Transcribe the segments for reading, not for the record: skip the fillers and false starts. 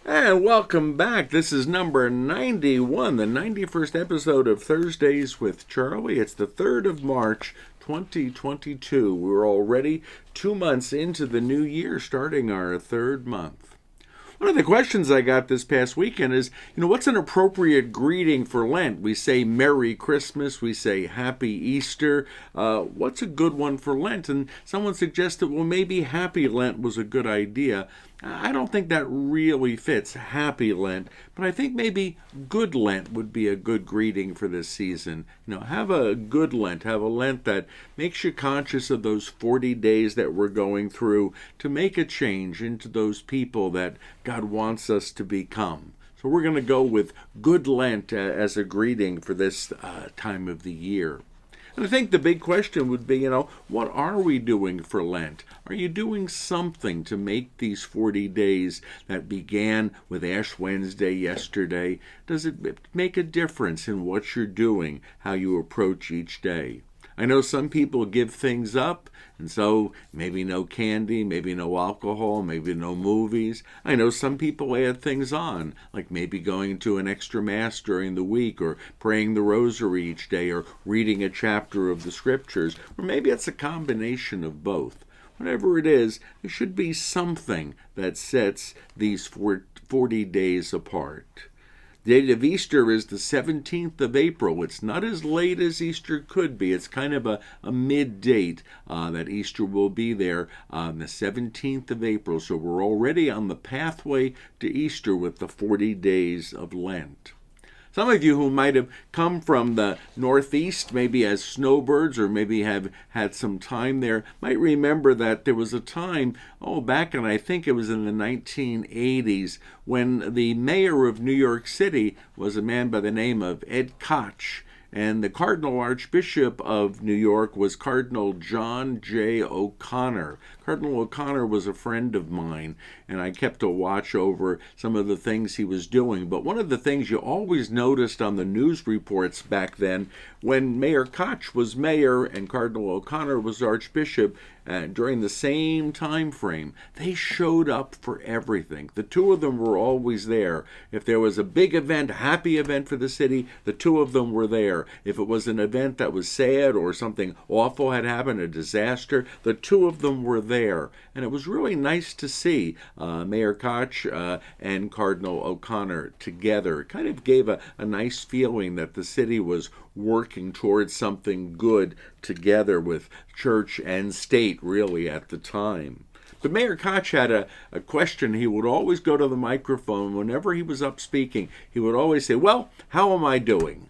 And welcome back. This is number 91, the 91st episode of Thursdays with Charlie. It's the 3rd of March, 2022. We're already 2 months into the new year, starting our third month. One of the questions I got this past weekend is, what's an appropriate greeting for Lent? We say Merry Christmas, we say Happy Easter. What's a good one for Lent? And someone suggested, well, maybe Happy Lent was a good idea. I don't think that really fits, Happy Lent, but I think maybe Good Lent would be a good greeting for this season. Have a good Lent, have a Lent that makes you conscious of those 40 days that we're going through to make a change into those people that God wants us to become. So we're going to go with Good Lent as a greeting for this time of the year. And I think the big question would be, what are we doing for Lent? Are you doing something to make these 40 days that began with Ash Wednesday yesterday? Does it make a difference in what you're doing, how you approach each day? I know some people give things up, and so maybe no candy, maybe no alcohol, maybe no movies. I know some people add things on, like maybe going to an extra mass during the week, or praying the rosary each day, or reading a chapter of the scriptures, or maybe it's a combination of both. Whatever it is, there should be something that sets these 40 days apart. The date of Easter is the 17th of April. It's not as late as Easter could be. It's kind of a mid-date that Easter will be there on the 17th of April. So we're already on the pathway to Easter with the 40 days of Lent. Some of you who might have come from the Northeast, maybe as snowbirds, or maybe have had some time there, might remember that there was a time, back in, I think it was in the 1980s, when the mayor of New York City was a man by the name of Ed Koch. And the Cardinal Archbishop of New York was Cardinal John J. O'Connor. Cardinal O'Connor was a friend of mine, and I kept a watch over some of the things he was doing. But one of the things you always noticed on the news reports back then, when Mayor Koch was mayor and Cardinal O'Connor was Archbishop, during the same time frame, they showed up for everything. The two of them were always there. If there was a big event, a happy event for the city, the two of them were there. If it was an event that was sad or something awful had happened, a disaster, the two of them were there. And it was really nice to see Mayor Koch and Cardinal O'Connor together. It kind of gave a nice feeling that the city was working towards something good together with church and state, really, at the time. But Mayor Koch had a question. He would always go to the microphone whenever he was up speaking. He would always say, well, how am I doing?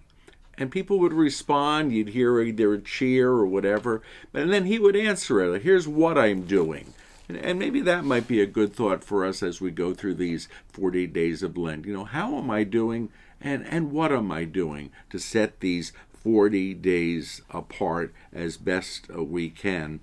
And people would respond. You'd hear either a cheer or whatever. And then he would answer it. Here's what I'm doing. And maybe that might be a good thought for us as we go through these 40 days of Lent. How am I doing and what am I doing to set these 40 days apart as best we can?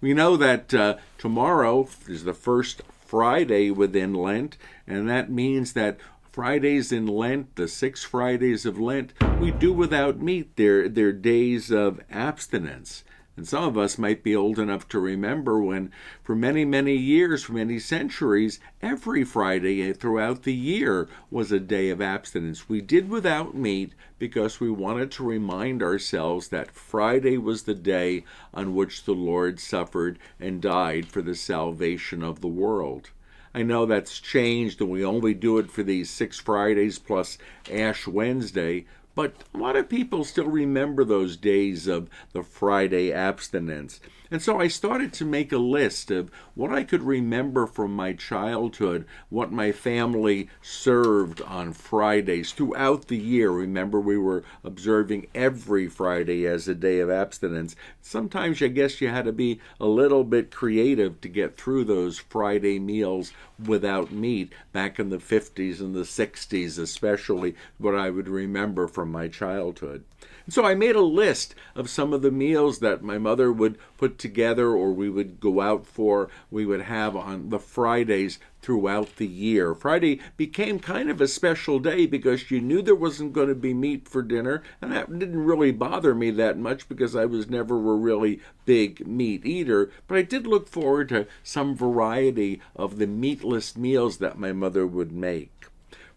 We know that tomorrow is the first Friday within Lent, and that means that Fridays in Lent, the 6 Fridays of Lent, we do without meat. They're days of abstinence. And some of us might be old enough to remember when, for many, many years, for many centuries, every Friday throughout the year was a day of abstinence. We did without meat because we wanted to remind ourselves that Friday was the day on which the Lord suffered and died for the salvation of the world. I know that's changed and we only do it for these 6 Fridays plus Ash Wednesday, but a lot of people still remember those days of the Friday abstinence. And so I started to make a list of what I could remember from my childhood, what my family served on Fridays throughout the year. Remember, we were observing every Friday as a day of abstinence. Sometimes I guess you had to be a little bit creative to get through those Friday meals without meat back in the 50s and the 60s, especially what I would remember from my childhood. And so I made a list of some of the meals that my mother would put together or we would go out for, we would have on the Fridays throughout the year. Friday became kind of a special day because you knew there wasn't going to be meat for dinner, and that didn't really bother me that much because I was never a really big meat eater, but I did look forward to some variety of the meatless meals that my mother would make.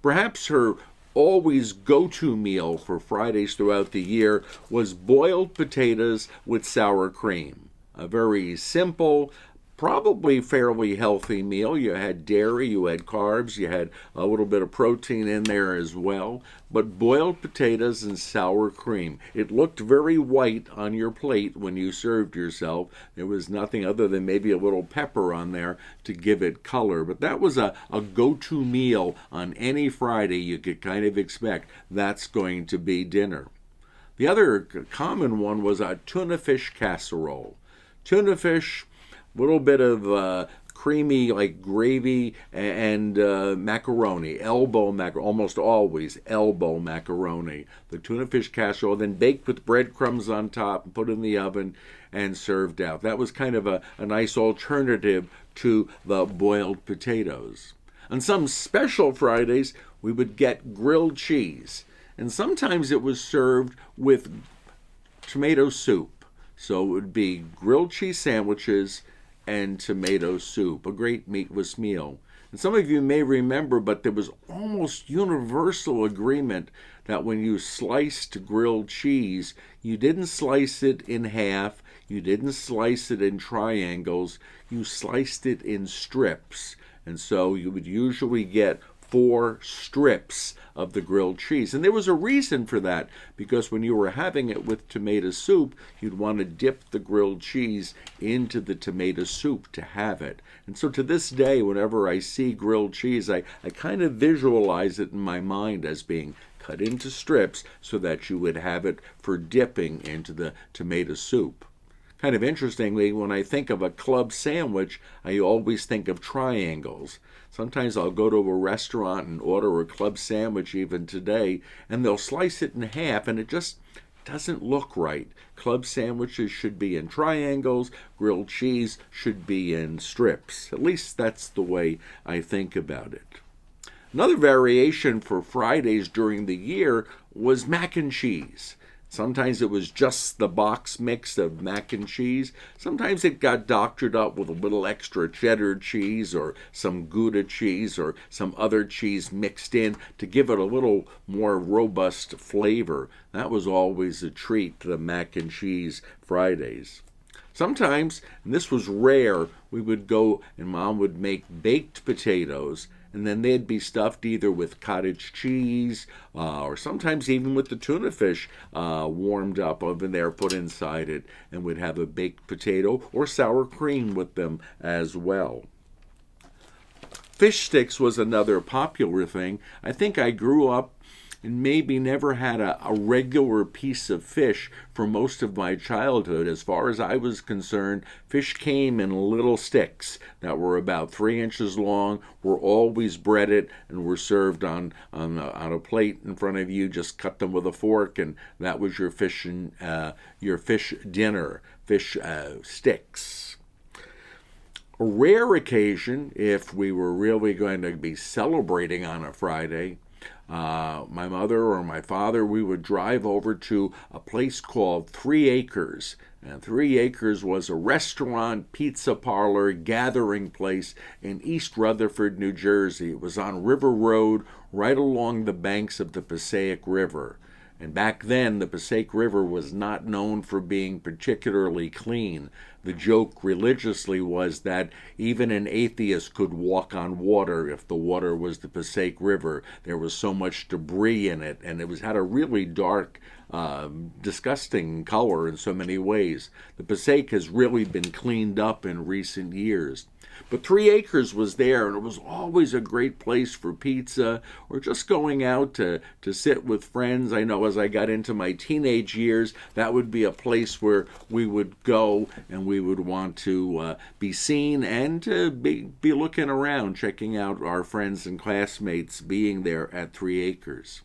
Perhaps her always go-to meal for Fridays throughout the year was boiled potatoes with sour cream. A very simple, probably fairly healthy meal. You had dairy, you had carbs, you had a little bit of protein in there as well. But boiled potatoes and sour cream. It looked very white on your plate when you served yourself. There was nothing other than maybe a little pepper on there to give it color. But that was a go-to meal on any Friday. You could kind of expect that's going to be dinner. The other common one was a tuna fish casserole. Tuna fish, little bit of creamy like gravy and macaroni, almost always elbow macaroni. The tuna fish casserole, then baked with breadcrumbs on top and put in the oven and served out. That was kind of a nice alternative to the boiled potatoes. On some special Fridays, we would get grilled cheese, and sometimes it was served with tomato soup. So it would be grilled cheese sandwiches and tomato soup, a great meatless meal. And some of you may remember, but there was almost universal agreement that when you sliced grilled cheese, you didn't slice it in half, you didn't slice it in triangles, you sliced it in strips. And so you would usually get 4 strips of the grilled cheese. And there was a reason for that, because when you were having it with tomato soup, you'd want to dip the grilled cheese into the tomato soup to have it. And so to this day, whenever I see grilled cheese, I kind of visualize it in my mind as being cut into strips so that you would have it for dipping into the tomato soup. Kind of interestingly, when I think of a club sandwich, I always think of triangles. Sometimes I'll go to a restaurant and order a club sandwich even today, and they'll slice it in half, and it just doesn't look right. Club sandwiches should be in triangles, grilled cheese should be in strips. At least that's the way I think about it. Another variation for Fridays during the year was mac and cheese. Sometimes it was just the box mix of mac and cheese. Sometimes it got doctored up with a little extra cheddar cheese or some Gouda cheese or some other cheese mixed in to give it a little more robust flavor. That was always a treat to the mac and cheese Fridays. Sometimes, and this was rare, we would go and Mom would make baked potatoes, and then they'd be stuffed either with cottage cheese or sometimes even with the tuna fish warmed up over there, put inside it, and we'd have a baked potato or sour cream with them as well. Fish sticks was another popular thing. I think I grew up and maybe never had a regular piece of fish for most of my childhood. As far as I was concerned, fish came in little sticks that were about 3 inches long, were always breaded, and were served on a plate in front of you. Just cut them with a fork, and that was your fish dinner, fish sticks. A rare occasion, if we were really going to be celebrating on a Friday, my mother or my father, we would drive over to a place called 3 Acres. And 3 Acres was a restaurant, pizza parlor, gathering place in East Rutherford, New Jersey. It was on River Road, right along the banks of the Passaic River. And back then, the Passaic River was not known for being particularly clean. The joke religiously was that even an atheist could walk on water if the water was the Passaic River. There was so much debris in it, and it had a really dark, disgusting color in so many ways. The Passaic has really been cleaned up in recent years. But 3 Acres was there, and it was always a great place for pizza or just going out to sit with friends. I know as I got into my teenage years, that would be a place where we would go and we would want to be seen and to be looking around, checking out our friends and classmates being there at 3 Acres.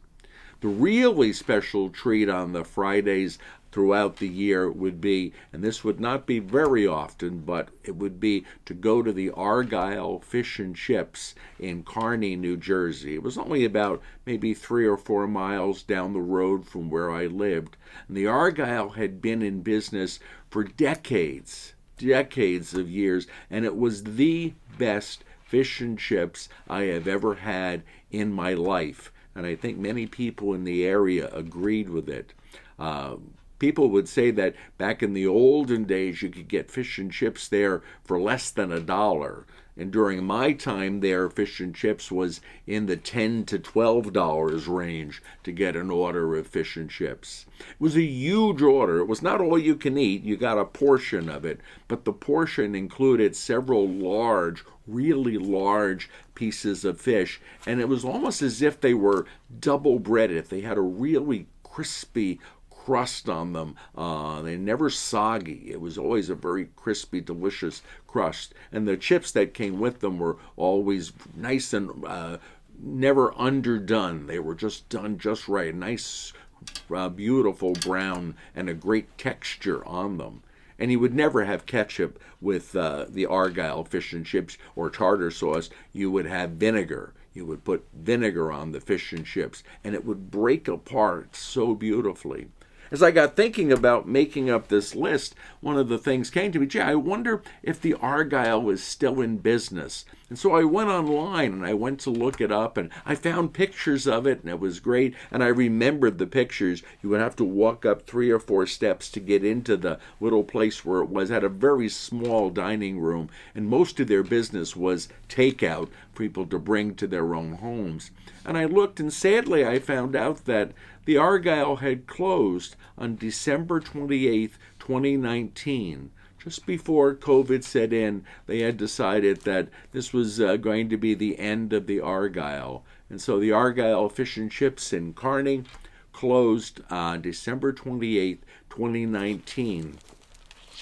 The really special treat on the Fridays throughout the year would be, and this would not be very often, but it would be to go to the Argyle Fish and Chips in Kearney, New Jersey. It was only about maybe 3 or 4 miles down the road from where I lived. And the Argyle had been in business for decades of years, and it was the best fish and chips I have ever had in my life. And I think many people in the area agreed with it. People would say that back in the olden days you could get fish and chips there for less than $1. And during my time there, fish and chips was in the $10 to $12 range to get an order of fish and chips. It was a huge order. It was not all you can eat. You got a portion of it. But the portion included several large, really large pieces of fish. And it was almost as if they were double breaded. They had a really crispy crust on them. They never soggy. It was always a very crispy, delicious crust. And the chips that came with them were always nice and never underdone. They were just done just right. Nice, beautiful brown and a great texture on them. And you would never have ketchup with the Argyle fish and chips or tartar sauce. You would have vinegar. You would put vinegar on the fish and chips, and it would break apart so beautifully. As I got thinking about making up this list, one of the things came to me, I wonder if the Argyle was still in business. And so I went online and I went to look it up, and I found pictures of it, and it was great. And I remembered the pictures. You would have to walk up 3 or 4 steps to get into the little place where it was. It had a very small dining room, and most of their business was takeout for people to bring to their own homes. And I looked, and sadly I found out that the Argyle had closed on December 28th, 2019. Just before COVID set in, they had decided that this was going to be the end of the Argyle. And so the Argyle Fish and Chips in Kearney closed on December 28th, 2019.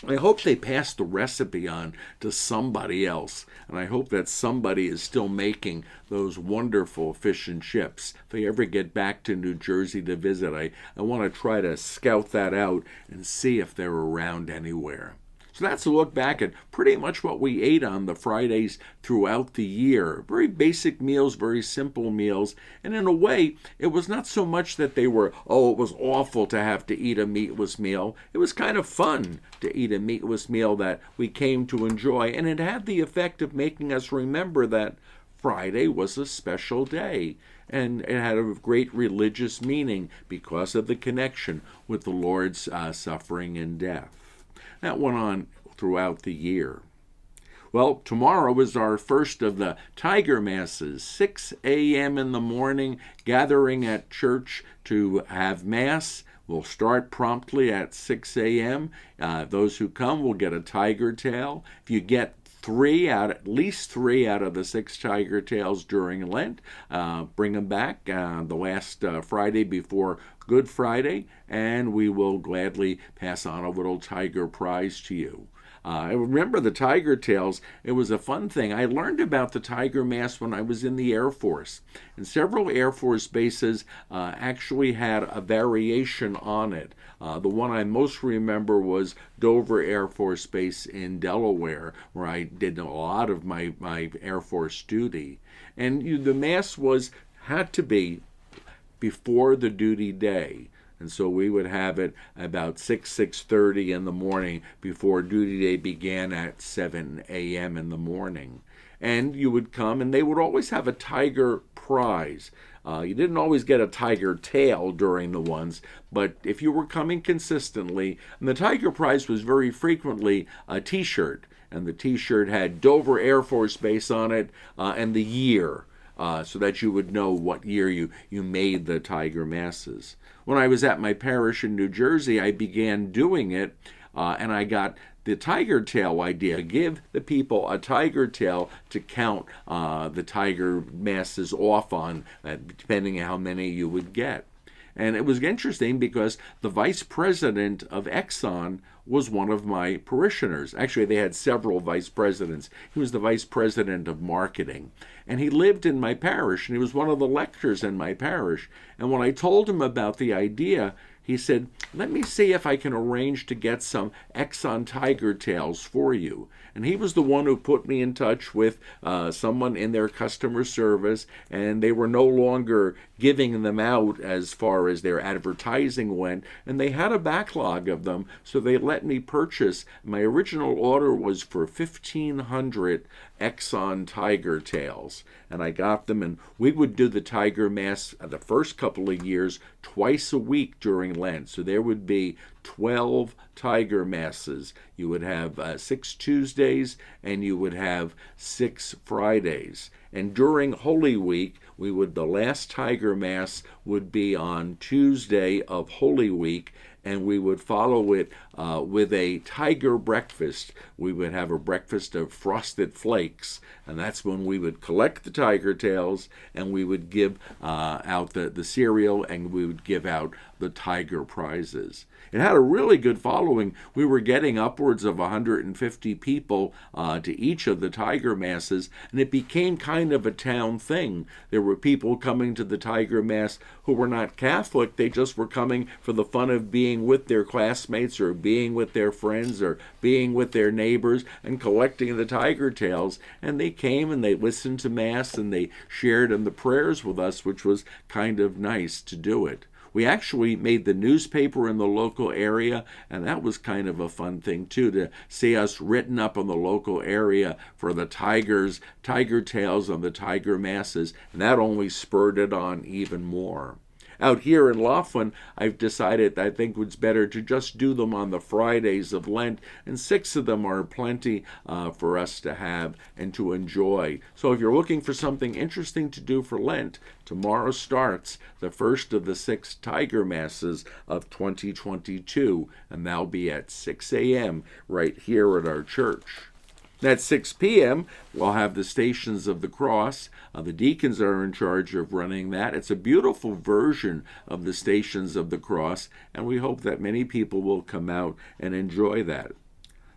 I hope they passed the recipe on to somebody else, and I hope that somebody is still making those wonderful fish and chips. If I ever get back to New Jersey to visit, I want to try to scout that out and see if they're around anywhere. So that's a look back at pretty much what we ate on the Fridays throughout the year. Very basic meals, very simple meals. And in a way, it was not so much that they were, it was awful to have to eat a meatless meal. It was kind of fun to eat a meatless meal that we came to enjoy. And it had the effect of making us remember that Friday was a special day. And it had a great religious meaning because of the connection with the Lord's suffering and death. That went on throughout the year. Well, tomorrow is our first of the Tiger Masses, 6 a.m. in the morning, gathering at church to have Mass. We'll start promptly at 6 a.m. Those who come will get a tiger tail. If you get at least three out of the 6 tiger tails during Lent, bring them back the last Friday before Good Friday, and we will gladly pass on a little tiger prize to you. I remember the tiger tails. It was a fun thing. I learned about the tiger mass when I was in the Air Force, and several Air Force bases actually had a variation on it. The one I most remember was Dover Air Force Base in Delaware, where I did a lot of my Air Force duty. And the mass had to be before the duty day. And so we would have it about 6:30 in the morning before duty day began at 7 a.m. in the morning. And you would come, and they would always have a tiger prize. You didn't always get a tiger tail during the ones, but if you were coming consistently, and the tiger prize was very frequently a T-shirt, and the T-shirt had Dover Air Force Base on it and the year. So that you would know what year you made the tiger masses. When I was at my parish in New Jersey, I began doing it, and I got the tiger tail idea. Give the people a tiger tail to count the tiger masses off on, depending on how many you would get. And it was interesting because the vice president of Exxon was one of my parishioners. Actually, they had several vice presidents. He was the vice president of marketing. And he lived in my parish, and he was one of the lectors in my parish. And when I told him about the idea, he said, let me see if I can arrange to get some Exxon tiger tails for you. And he was the one who put me in touch with someone in their customer service, and they were no longer giving them out as far as their advertising went, and they had a backlog of them, so they let me purchase. My original order was for 1,500 Exxon tiger tails, and I got them, and we would do the tiger mass the first couple of years twice a week during Lent. So there would be 12 tiger masses. You would have 6 Tuesdays and you would have 6 Fridays. And during Holy Week, the last tiger mass would be on Tuesday of Holy Week, and we would follow it with a tiger breakfast. We would have a breakfast of frosted flakes, and that's when we would collect the tiger tails, and we would give out the cereal, and we would give out the tiger prizes. It had a really good following. We were getting upwards of 150 people to each of the tiger masses, and it became kind of a town thing. There were people coming to the tiger mass who were not Catholic. They just were coming for the fun of being with their classmates or being with their friends or being with their neighbors and collecting the tiger tails. And they came and they listened to Mass and they shared in the prayers with us, which was kind of nice to do it. We actually made the newspaper in the local area, and that was kind of a fun thing, too, to see us written up in the local area for the tiger tails and the tiger masses, and that only spurred it on even more. Out here in Laughlin, I've decided I think it's better to just do them on the Fridays of Lent, and 6 of them are plenty for us to have and to enjoy. So if you're looking for something interesting to do for Lent, tomorrow starts the first of the 6 tiger masses of 2022, and that'll be at 6 a.m. right here at our church. At 6 p.m., we'll have the Stations of the Cross. The deacons are in charge of running that. It's a beautiful version of the Stations of the Cross, and we hope that many people will come out and enjoy that.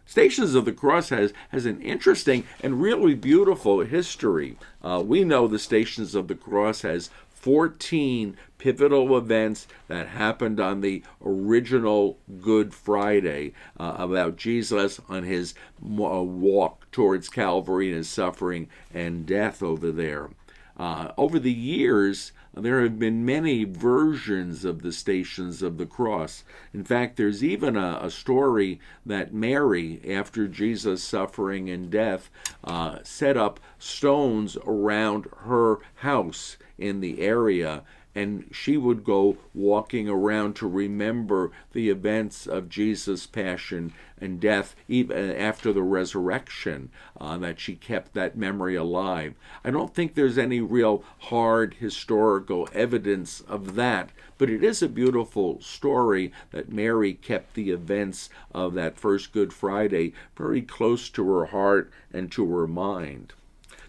Stations of the Cross has an interesting and really beautiful history. We know the Stations of the Cross has 14 pivotal events that happened on the original Good Friday about Jesus on his walk towards Calvary and his suffering and death over there. Over the years, there have been many versions of the Stations of the Cross. In fact, there's even a story that Mary, after Jesus' suffering and death, set up stones around her house in the area, and she would go walking around to remember the events of Jesus' passion and death, even after the resurrection, that she kept that memory alive. I don't think there's any real hard historical evidence of that, but it is a beautiful story that Mary kept the events of that first Good Friday very close to her heart and to her mind.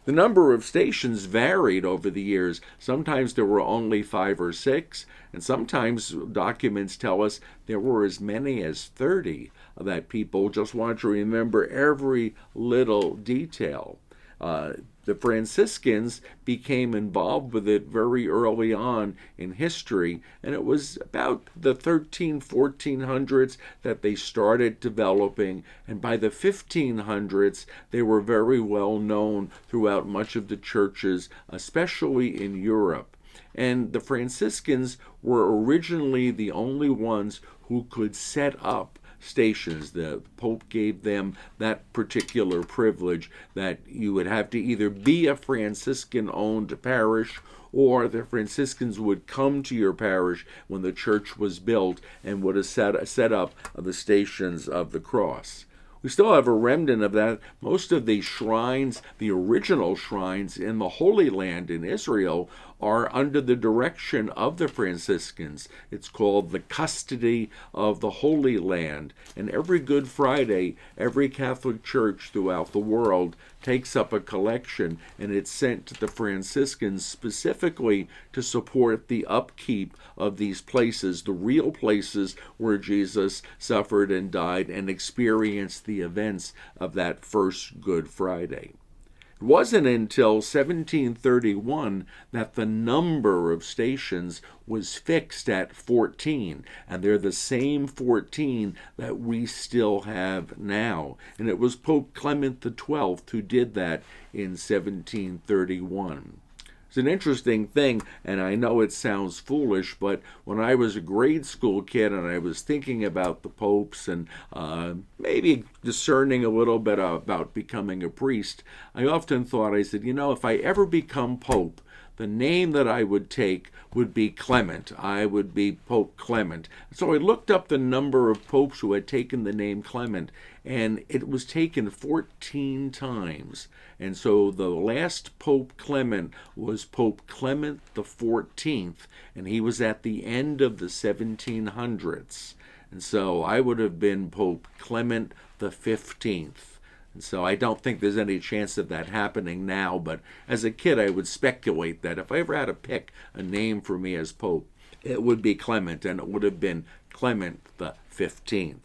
The number of stations varied over the years. Sometimes there were only 5 or 6, and sometimes documents tell us there were as many as 30 that people just want to remember every little detail. The Franciscans became involved with it very early on in history, and it was about the 1400s that they started developing, and by the 1500s they were very well known throughout much of the churches, especially in Europe. And the Franciscans were originally the only ones who could set up stations. The Pope gave them that particular privilege that you would have to either be a Franciscan-owned parish or the Franciscans would come to your parish when the church was built and would have set up the Stations of the Cross. We still have a remnant of that. Most of the shrines, the original shrines in the Holy Land in Israel, are under the direction of the Franciscans. It's called the Custody of the Holy Land. And every Good Friday, every Catholic church throughout the world takes up a collection, and it's sent to the Franciscans specifically to support the upkeep of these places, the real places where Jesus suffered and died and experienced the events of that first Good Friday. It wasn't until 1731 that the number of stations was fixed at 14, and they're the same 14 that we still have now. And it was Pope Clement XII who did that in 1731. It's an interesting thing, and I know it sounds foolish, but when I was a grade school kid and I was thinking about the popes and maybe discerning a little bit about becoming a priest, I often thought, I said, if I ever become pope, the name that I would take would be Clement. I would be Pope Clement. So I looked up the number of popes who had taken the name Clement, and it was taken 14 times. And so the last Pope Clement was Pope Clement XIV, and he was at the end of the 1700s. And so I would have been Pope Clement XV. And so I don't think there's any chance of that happening now, but as a kid I would speculate that if I ever had to pick a name for me as Pope, it would be Clement, and it would have been Clement XV.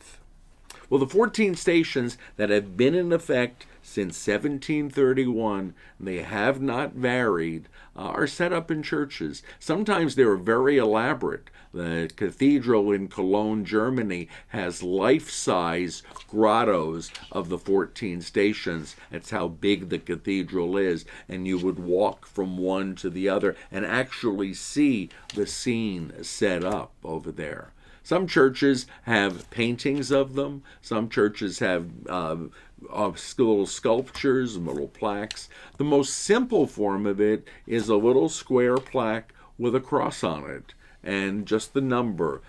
Well, the 14 stations that have been in effect since 1731, and they have not varied, are set up in churches. Sometimes they're very elaborate. The cathedral in Cologne, Germany, has life-size grottos of the 14 stations. That's how big the cathedral is, and you would walk from one to the other and actually see the scene set up over there. Some churches have paintings of them. Some churches have little sculptures and little plaques. The most simple form of it is a little square plaque with a cross on it and just the number,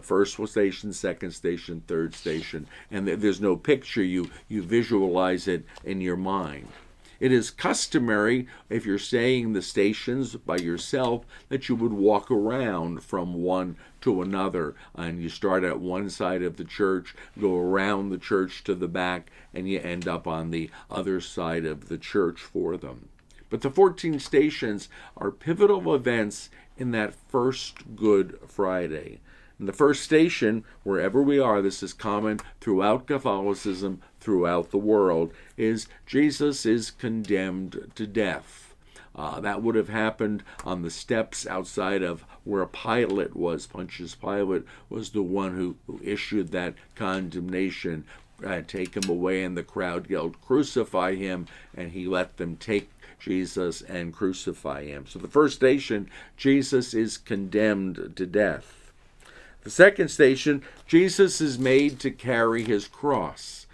first station, second station, third station, and there's no picture. You visualize it in your mind. It is customary, if you're saying the stations by yourself, that you would walk around from one to another, and you start at one side of the church, go around the church to the back, and you end up on the other side of the church for them. But the 14 stations are pivotal events in that first Good Friday. And the first station, wherever we are, this is common throughout Catholicism, throughout the world, is Jesus is condemned to death. That would have happened on the steps outside of where Pilate was. Pontius Pilate was the one who issued that condemnation. Take him away, and the crowd yelled, "Crucify him," and he let them take Jesus and crucify him. So the first station, Jesus is condemned to death. The second station, Jesus is made to carry his cross.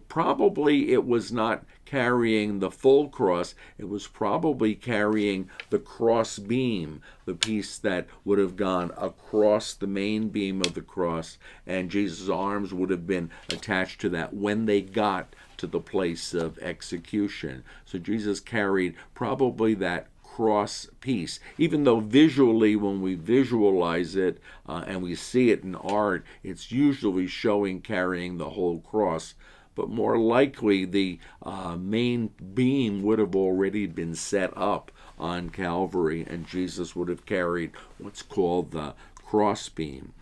Probably it was not carrying the full cross, it was probably carrying the cross beam, the piece that would have gone across the main beam of the cross, and Jesus' arms would have been attached to that when they got to the place of execution. So Jesus carried probably that cross piece, even though visually when we visualize it and we see it in art, it's usually showing carrying the whole cross. But more likely the main beam would have already been set up on Calvary, and Jesus would have carried what's called the cross beam.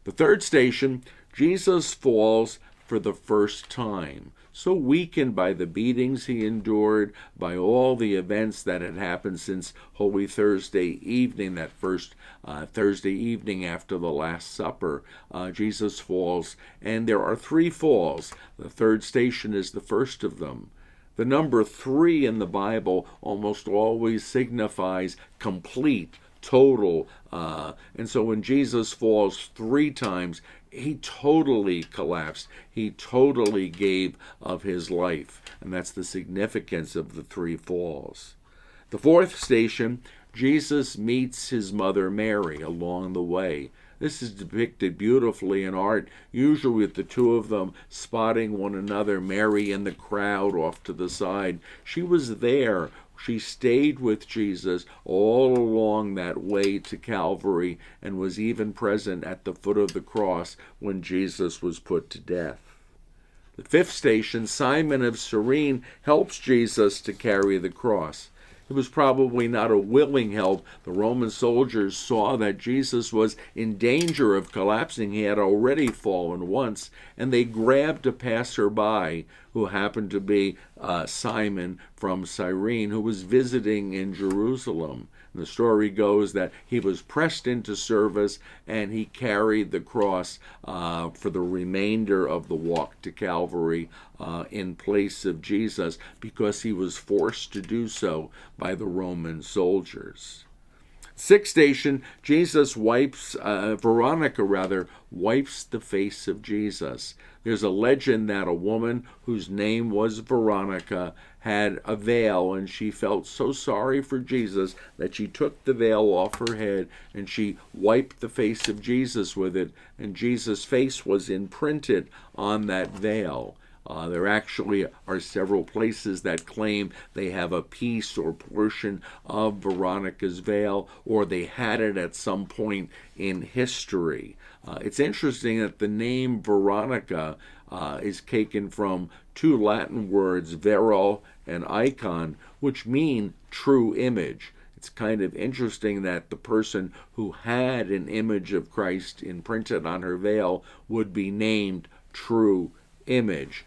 The third station, Jesus falls for the first time. So weakened by the beatings he endured, by all the events that had happened since Holy Thursday evening, that first Thursday evening after the Last Supper, Jesus falls. And there are 3 falls. The third station is the first of them. The number 3 in the Bible almost always signifies complete, total. And so when Jesus falls 3 times, he totally collapsed. He totally gave of his life. And that's the significance of the 3 falls. The fourth station, Jesus meets his mother Mary along the way. This is depicted beautifully in art, usually with the 2 of them spotting one another, Mary in the crowd off to the side. She was there. She stayed with Jesus all along that way to Calvary and was even present at the foot of the cross when Jesus was put to death. The fifth station, Simon of Cyrene helps Jesus to carry the cross. It was probably not a willing help. The Roman soldiers saw that Jesus was in danger of collapsing. He had already fallen once, and they grabbed a passerby who happened to be Simon from Cyrene, who was visiting in Jerusalem. And the story goes that he was pressed into service and he carried the cross for the remainder of the walk to Calvary in place of Jesus, because he was forced to do so by the Roman soldiers. Sixth station, Veronica wipes the face of Jesus. There's a legend that a woman whose name was Veronica had a veil, and she felt so sorry for Jesus that she took the veil off her head and she wiped the face of Jesus with it, and Jesus' face was imprinted on that veil. There actually are several places that claim they have a piece or portion of Veronica's veil, or they had it at some point in history. It's interesting that the name Veronica is taken from two Latin words, vero and icon, which mean true image. It's kind of interesting that the person who had an image of Christ imprinted on her veil would be named True Image.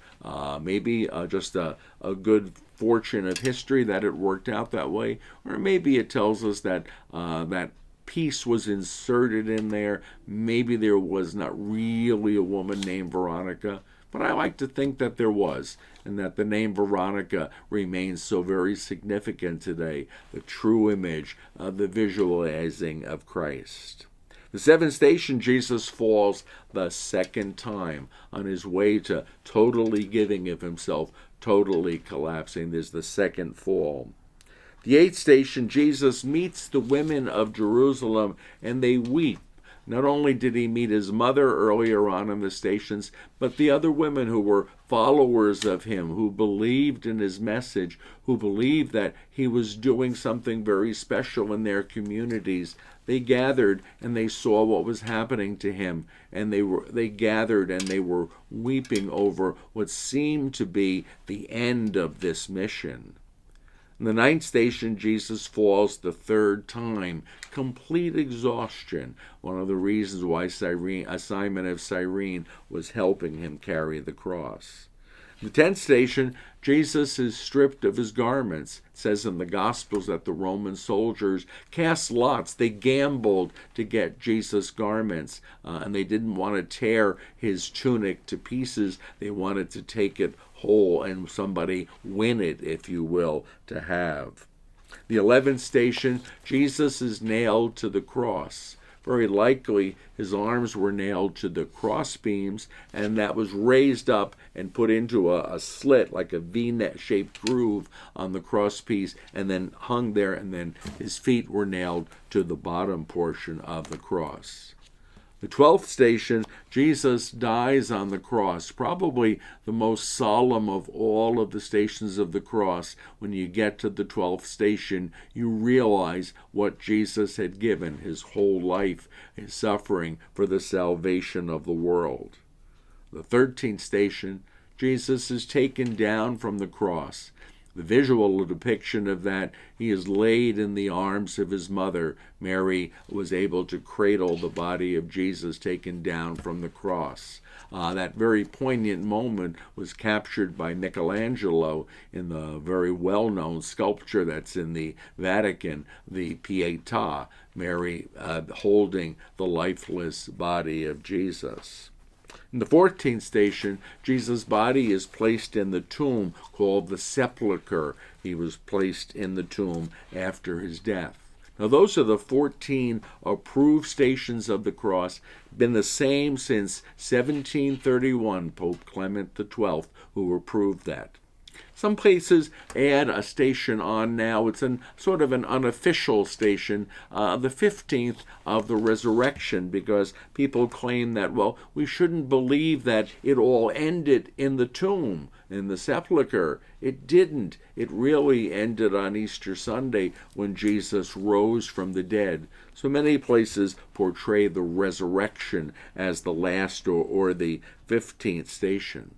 Maybe just a good fortune of history that it worked out that way, or maybe it tells us that that piece was inserted in there. Maybe there was not really a woman named Veronica, but I like to think that there was, and that the name Veronica remains so very significant today, the true image, the visualizing of Christ. The seventh station, Jesus falls the second time on his way to totally giving of himself, totally collapsing. There's the second fall. The eighth station, Jesus meets the women of Jerusalem, and they weep. Not only did he meet his mother earlier on in the stations, but the other women who were followers of him, who believed in his message, who believed that he was doing something very special in their communities. They gathered and they saw what was happening to him, and they gathered and they were weeping over what seemed to be the end of this mission. In the ninth station, Jesus falls the third time, complete exhaustion, one of the reasons why Simon of Cyrene was helping him carry the cross. In the 10th station, Jesus is stripped of his garments. It says in the Gospels that the Roman soldiers cast lots. They gambled to get Jesus' garments, and they didn't want to tear his tunic to pieces. They wanted to take it whole and somebody win it, if you will, to have. The 11th station, Jesus is nailed to the cross. Very likely his arms were nailed to the cross beams, and that was raised up and put into a slit, like a V-shaped groove on the cross piece, and then hung there, and then his feet were nailed to the bottom portion of the cross. The 12th station, Jesus dies on the cross, probably the most solemn of all of the stations of the cross. When you get to the 12th station, you realize what Jesus had given his whole life, his suffering for the salvation of the world. The 13th station, Jesus is taken down from the cross. The visual depiction of that, he is laid in the arms of his mother. Mary was able to cradle the body of Jesus taken down from the cross. That very poignant moment was captured by Michelangelo in the very well-known sculpture that's in the Vatican, the Pietà, Mary holding the lifeless body of Jesus. In the 14th station, Jesus' body is placed in the tomb called the sepulchre. He was placed in the tomb after his death. Now, those are the 14 approved stations of the cross, been the same since 1731, Pope Clement XII, who approved that. Some places add a station on now. It's sort of an unofficial station, the 15th of the resurrection, because people claim that, well, we shouldn't believe that it all ended in the tomb, in the sepulcher. It didn't. It really ended on Easter Sunday when Jesus rose from the dead. So many places portray the resurrection as the last or the 15th station.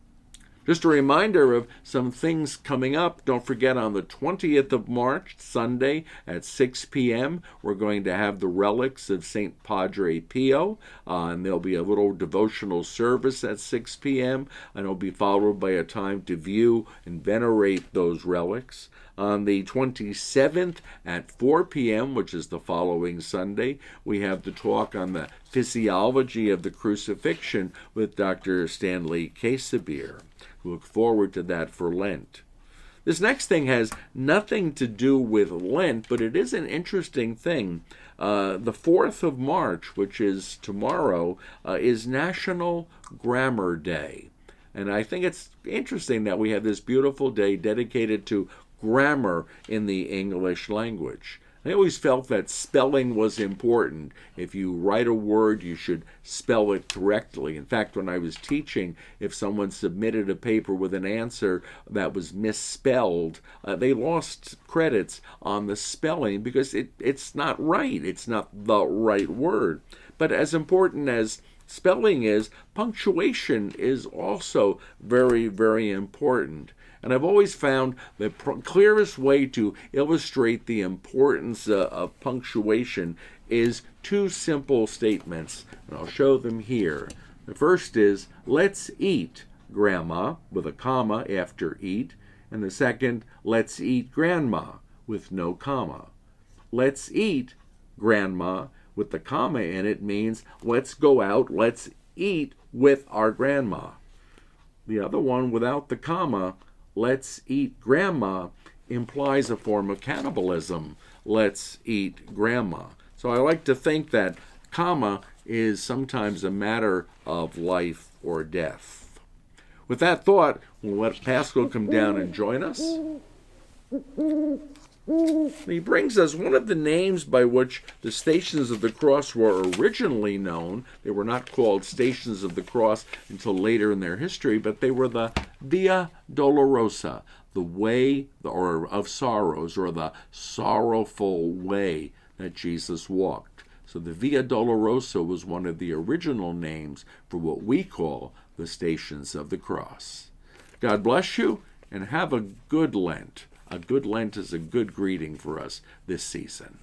Just a reminder of some things coming up. Don't forget, on the 20th of March, Sunday at 6 p.m., we're going to have the relics of St. Padre Pio, and there'll be a little devotional service at 6 p.m., and it'll be followed by a time to view and venerate those relics. On the 27th at 4 p.m., which is the following Sunday, we have the talk on the physiology of the crucifixion with Dr. Stanley Casabir. Look forward to that for Lent. This next thing has nothing to do with Lent, but it is an interesting thing. The 4th of March, which is tomorrow, is National Grammar Day. And I think it's interesting that we have this beautiful day dedicated to grammar in the English language. I always felt that spelling was important. If you write a word, you should spell it correctly. In fact, when I was teaching, if someone submitted a paper with an answer that was misspelled, they lost credits on the spelling because it's not right. It's not the right word. But as important as spelling is, punctuation is also very, very important. And I've always found the clearest way to illustrate the importance of punctuation is two simple statements, and I'll show them here. The first is, let's eat, Grandma, with a comma after eat, and the second, let's eat, Grandma, with no comma. Let's eat, Grandma, with the comma in it means let's go out, let's eat with our grandma. The other one without the comma, let's eat Grandma, implies a form of cannibalism. Let's eat Grandma. So I like to think that comma is sometimes a matter of life or death. With that thought, we'll let Pascal come down and join us. He brings us one of the names by which the Stations of the Cross were originally known. They were not called Stations of the Cross until later in their history, but they were the Via Dolorosa, the way of sorrows, or the sorrowful way that Jesus walked. So the Via Dolorosa was one of the original names for what we call the Stations of the Cross. God bless you, and have a good Lent. A good Lent is a good greeting for us this season.